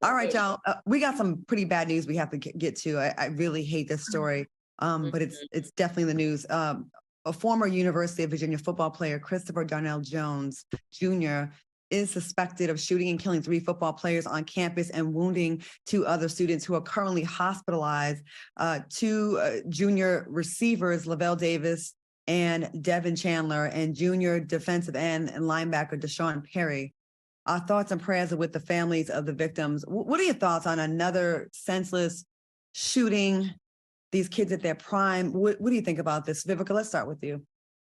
All right, y'all. We got some pretty bad news we have to get to. I really hate this story, but it's definitely the news. A former University of Virginia football player, Christopher Darnell Jones Jr., is suspected of shooting and killing 3 football players on campus and wounding 2 other students who are currently hospitalized. 2 junior receivers, Lavelle Davis and Devin Chandler, and junior defensive end and linebacker Deshaun Perry. Our thoughts and prayers are with the families of the victims. What are your thoughts on another senseless shooting, these kids at their prime? What do you think about this? Vivica, let's start with you.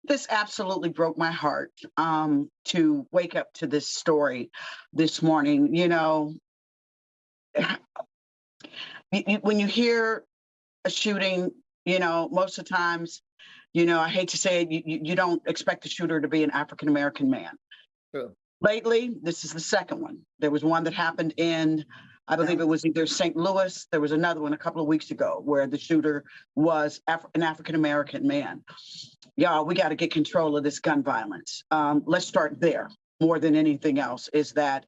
This absolutely broke my heart to wake up to this story this morning. You know, when you hear a shooting, you know, most of the times, you know, I hate to say it, you don't expect the shooter to be an African-American man. True. Lately, this is the second one. There was one that happened in, I believe it was either St. Louis. There was another one a couple of weeks ago where the shooter was an African-American man. Y'all, we got to get control of this gun violence. Let's start there. More than anything else is that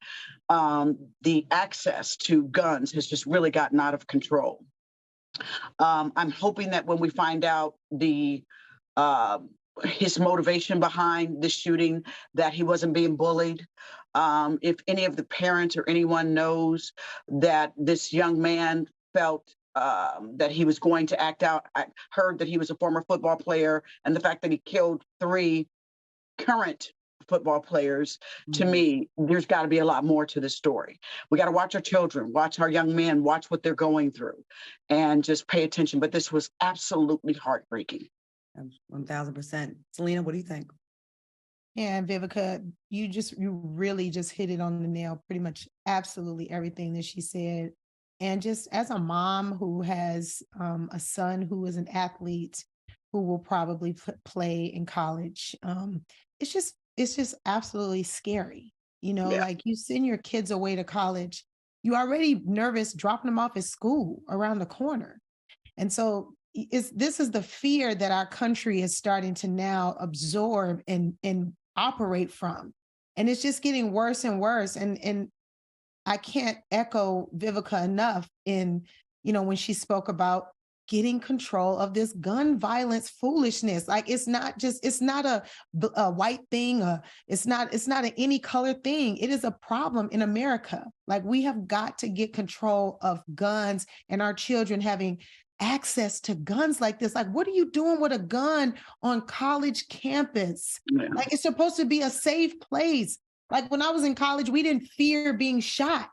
the access to guns has just really gotten out of control. I'm hoping that when we find out his motivation behind the shooting, that he wasn't being bullied. If any of the parents or anyone knows that this young man felt that he was going to act out, I heard that he was a former football player, and the fact that he killed 3 current football players, to me, there's got to be a lot more to this story. We got to watch our children, watch our young men, watch what they're going through, and just pay attention. But this was absolutely heartbreaking. 1000%. Selena, what do you think? Yeah, Vivica, you really just hit it on the nail, pretty much absolutely everything that she said. And just as a mom who has a son who is an athlete who will probably play in college, it's just absolutely scary. You know, like you send your kids away to college, you're already nervous dropping them off at school around the corner. And so this is the fear that our country is starting to now absorb and operate from. And it's just getting worse and worse. And I can't echo Vivica enough in, you know, when she spoke about getting control of this gun violence foolishness. Like it's not a white thing, it's not an any color thing. It is a problem in America. Like we have got to get control of guns and our children having access to guns like this. Like, what are you doing with a gun on college campus? Yeah. Like, it's supposed to be a safe place. Like when I was in college, we didn't fear being shot.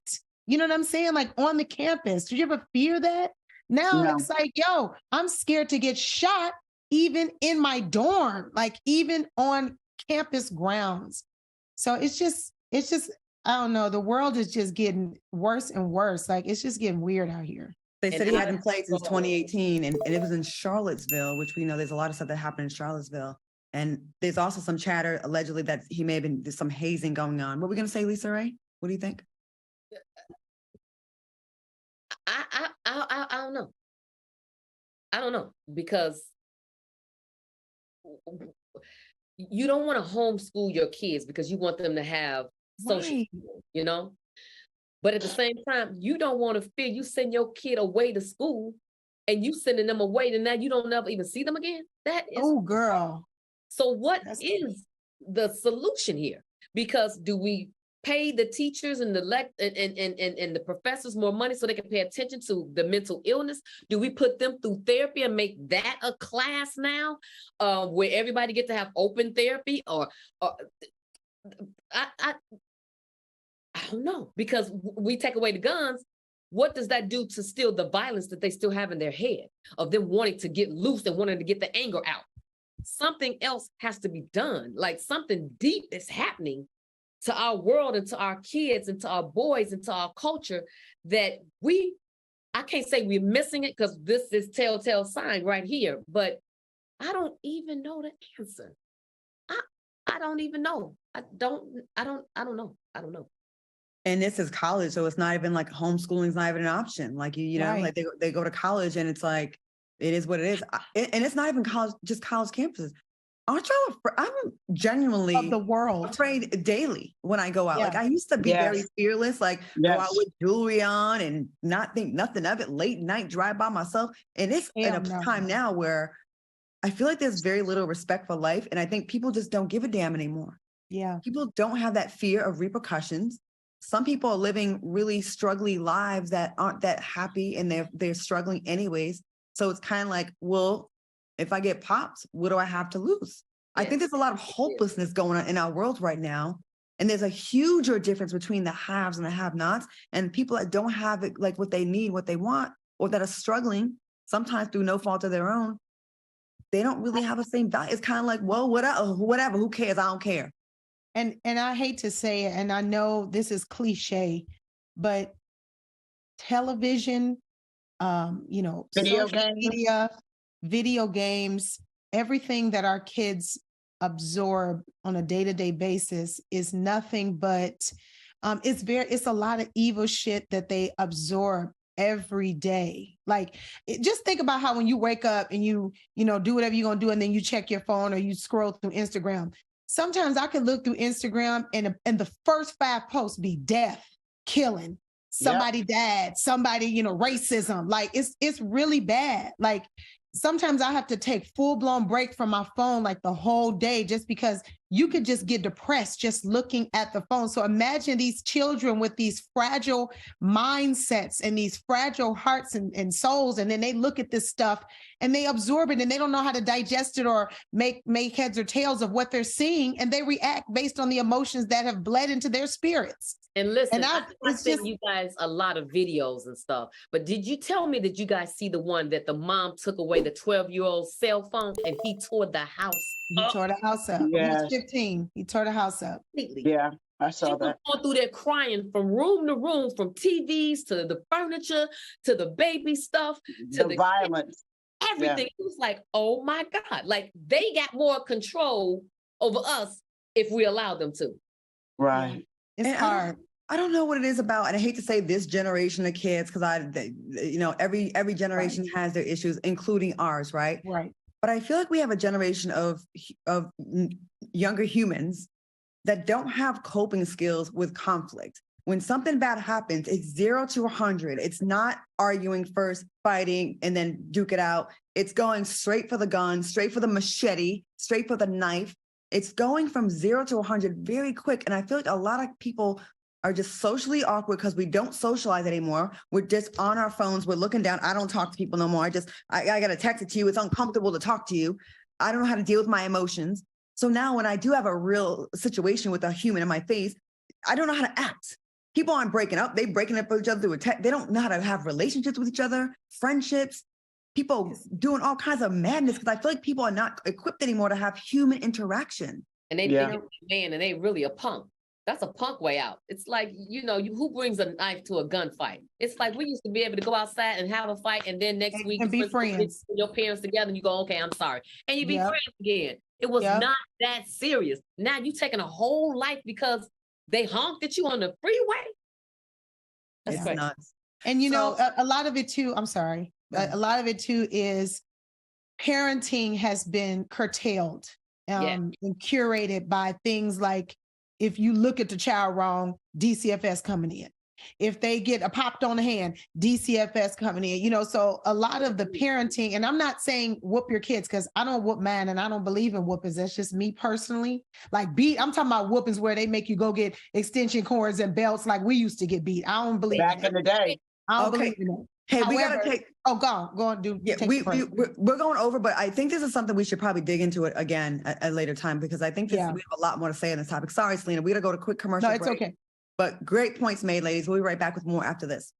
You know what I'm saying? Like on the campus. Did you ever fear that? Now It's like, yo, I'm scared to get shot even in my dorm, like even on campus grounds. So it's just, I don't know. The world is just getting worse and worse. Like it's just getting weird out here. They said he hadn't played since 2018, and it was in Charlottesville, which we know there's a lot of stuff that happened in Charlottesville. And there's also some chatter, allegedly, that he may have been, there's some hazing going on. What are we going to say, Lisa Ray? What do you think? I don't know. I don't know, because you don't want to homeschool your kids because you want them to have social, you know? But at the same time, you don't want to fear you send your kid away to school and you sending them away, and now you don't never even see them again. That is, oh girl. So what is the solution here? Because do we pay the teachers and the and the professors more money so they can pay attention to the mental illness? Do we put them through therapy and make that a class now, where everybody get to have open therapy? Or I don't know, because we take away the guns. What does that do to still the violence that they still have in their head of them wanting to get loose and wanting to get the anger out? Something else has to be done. Like something deep is happening to our world and to our kids and to our boys and to our culture that I can't say we're missing it because this is telltale sign right here, but I don't even know the answer. I don't even know. I don't know. And this is college, so it's not even like homeschooling is not even an option. Like, you know, like they go to college and it's like, it is what it is. And it's not even college, just college campuses. Aren't you I'm genuinely of the world. afraid daily when I go out. Like I used to be very Yes. fearless, like go out Yes. with jewelry on and not think nothing of it, late night drive by myself. And it's in Hell a no. time now where I feel like there's very little respect for life. And I think people just don't give a damn anymore. Yeah. People don't have that fear of repercussions. Some people are living really struggling lives that aren't that happy and they're struggling anyways. So it's kind of like, well, if I get popped, what do I have to lose? I think there's a lot of hopelessness going on in our world right now. And there's a huger difference between the haves and the have-nots, and people that don't have it, like what they need, what they want, or that are struggling, sometimes through no fault of their own. They don't really have the same value. It's kind of like, well, whatever, who cares? I don't care. And I hate to say it, and I know this is cliche, but television, Video social games. media, video games, everything that our kids absorb on a day-to-day basis is nothing but it's a lot of evil shit that they absorb every day. Like just think about how when you wake up and you do whatever you're gonna do, and then you check your phone or you scroll through Instagram. Sometimes I could look through Instagram and the first 5 posts be death, killing, somebody died, somebody, racism. Like it's really bad. Like sometimes I have to take full-blown break from my phone like the whole day, just because you could just get depressed just looking at the phone. So imagine these children with these fragile mindsets and these fragile hearts and souls, and then they look at this stuff and they absorb it and they don't know how to digest it or make heads or tails of what they're seeing, and they react based on the emotions that have bled into their spirits. And listen, And I sent you guys a lot of videos and stuff, but did you tell me that you guys see the one that the mom took away the 12-year-old cell phone and he tore the house He up tore the house up. He Yes. was 15. He tore the house up. completely? Yeah, I She saw was that. going through there crying from room to room, from TVs to the furniture to the baby stuff to The violence. everything. It was like, oh my God, like they got more control over us if we allow them to. Right. It's And hard. I don't know what it is about, and I hate to say this generation of kids, because every generation has their issues, including ours, right? Right. But I feel like we have a generation of younger humans that don't have coping skills with conflict. When something bad happens, it's 0 to 100. It's not arguing first, fighting, and then duke it out. It's going straight for the gun, straight for the machete, straight for the knife. It's going from 0 to 100 very quick. And I feel like a lot of people are just socially awkward because we don't socialize anymore. We're just on our phones. We're looking down. I don't talk to people no more. I got to text it to you. It's uncomfortable to talk to you. I don't know how to deal with my emotions. So now when I do have a real situation with a human in my face, I don't know how to act. People aren't breaking up. They're breaking up with each other through a text. They don't know how to have relationships with each other, friendships, people doing all kinds of madness, because I feel like people are not equipped anymore to have human interaction. And they Yeah. think it's a man and they really a punk. That's a punk way out. It's like, who brings a knife to a gunfight? It's like we used to be able to go outside and have a fight, and then next week And be you put friends. your parents together and you go, okay, I'm sorry. And you be Yep. friends again. It was Yep. not that serious. Now you taking a whole life because they honked at you on the freeway. That's It's crazy. nuts. And So- a lot of it too, I'm sorry, a lot of it too is parenting has been curtailed and curated by things like, if you look at the child wrong, DCFS coming in. If they get a popped on the hand, DCFS coming in, so a lot of the parenting, and I'm not saying whoop your kids, because I don't whoop mine and I don't believe in whoopings. That's just me personally. Like I'm talking about whoopings where they make you go get extension cords and belts like we used to get beat. I don't believe Back in in the day. I don't Okay. believe in it. Hey, we However- gotta take. Oh, go on, do. Yeah, take we're going over, but I think this is something we should probably dig into it again at a later time, because I think we have a lot more to say on this topic. Sorry, Selena, we gotta go to quick commercial No, it's break. okay. But great points made, ladies. We'll be right back with more after this.